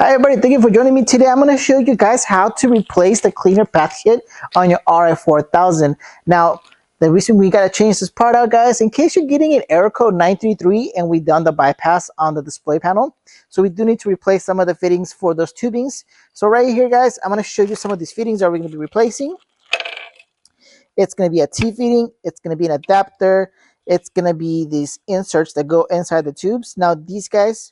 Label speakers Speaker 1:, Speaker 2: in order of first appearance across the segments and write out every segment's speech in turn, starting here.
Speaker 1: Hi everybody, thank you for joining me today. I'm going to show you guys how to replace the cleaner path kit on your RI4000. Now, the reason we got to change this part out, guys, in case you're getting an error code 933 and we've done the bypass on the display panel. So we do need to replace some of the fittings for those tubings. So right here, guys, I'm going to show you some of these fittings that we're going to be replacing. It's going to be a T-fitting, it's going to be an adapter, it's going to be these inserts that go inside the tubes. Now, these guys,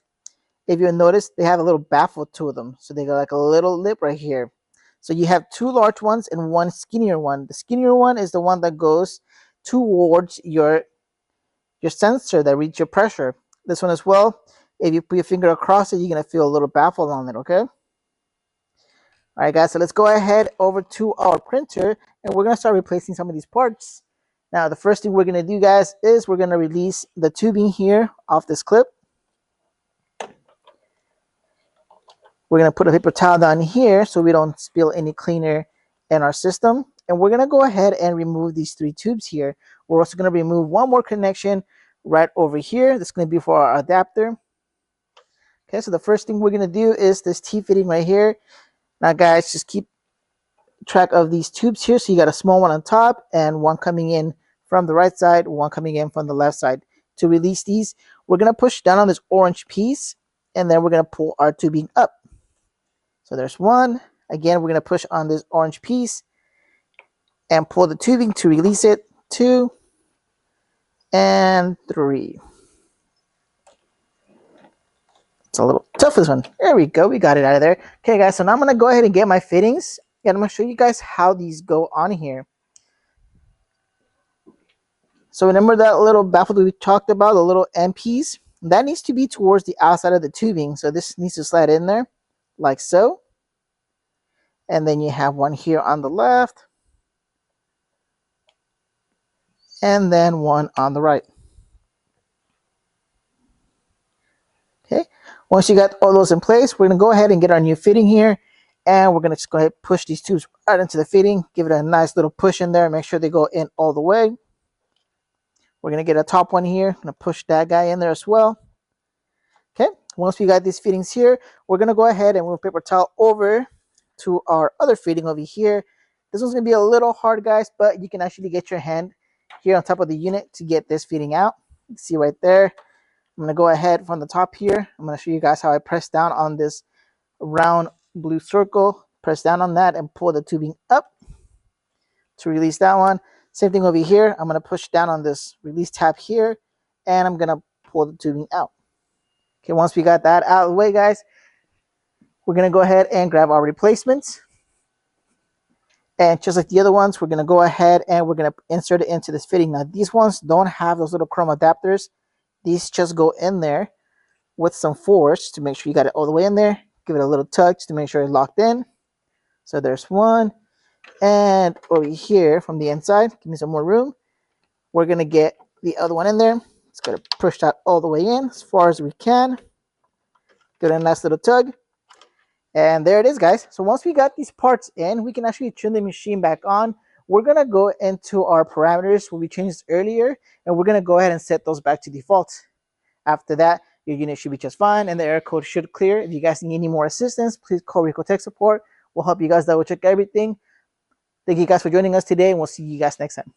Speaker 1: if you notice, they have a little baffle to them. So they got like a little lip right here. So you have two large ones and one skinnier one. The skinnier one is the one that goes towards your sensor that reads your pressure. This one as well, if you put your finger across it, you're going to feel a little baffle on it, okay? All right, guys, so let's go ahead over to our printer, and we're going to start replacing some of these parts. Now, the first thing we're going to do, guys, is we're going to release the tubing here off this clip. We're going to put a paper towel down here so we don't spill any cleaner in our system. And we're going to go ahead and remove these three tubes here. We're also going to remove one more connection right over here. This is going to be for our adapter. Okay, so the first thing we're going to do is this T-fitting right here. Now, guys, just keep track of these tubes here. So you got a small one on top and one coming in from the right side, one coming in from the left side. To release these, we're going to push down on this orange piece, and then we're going to pull our tubing up. So there's one. Again, we're going to push on this orange piece and pull the tubing to release it. 2 and 3. It's a little tough, this one. There we go. We got it out of there. Okay, guys, so now I'm going to go ahead and get my fittings, and I'm going to show you guys how these go on here. So remember that little baffle that we talked about, the little end piece? That needs to be towards the outside of the tubing. So this needs to slide in there like so. And then you have one here on the left. And then one on the right. Okay. Once you got all those in place, we're going to go ahead and get our new fitting here. And we're going to just go ahead and push these tubes right into the fitting. Give it a nice little push in there. Make sure they go in all the way. We're going to get a top one here. I'm going to push that guy in there as well. Okay. Once we got these fittings here, we're going to go ahead and move paper towel over to our other fitting over here. This one's going to be a little hard, guys, but you can actually get your hand here on top of the unit to get this fitting out. You can see right there. I'm going to go ahead from the top here. I'm going to show you guys how I press down on this round blue circle. Press down on that and pull the tubing up to release that one. Same thing over here. I'm going to push down on this release tab here, and I'm going to pull the tubing out. Okay, once we got that out of the way, guys, we're going to go ahead and grab our replacements. And just like the other ones, we're going to go ahead and we're going to insert it into this fitting. Now, these ones don't have those little chrome adapters. These just go in there with some force to make sure you got it all the way in there. Give it a little touch to make sure it's locked in. So there's one. And over here from the inside, give me some more room. We're going to get the other one in there. It's going to push that all the way in as far as we can. Give it a nice little tug. And there it is, guys. So once we got these parts in, we can actually turn the machine back on. We're going to go into our parameters where we changed earlier, and we're going to go ahead and set those back to default. After that, your unit should be just fine, and the error code should clear. If you guys need any more assistance, please call Ricoh Tech Support. We'll help you guys double check everything. Thank you guys for joining us today, and we'll see you guys next time.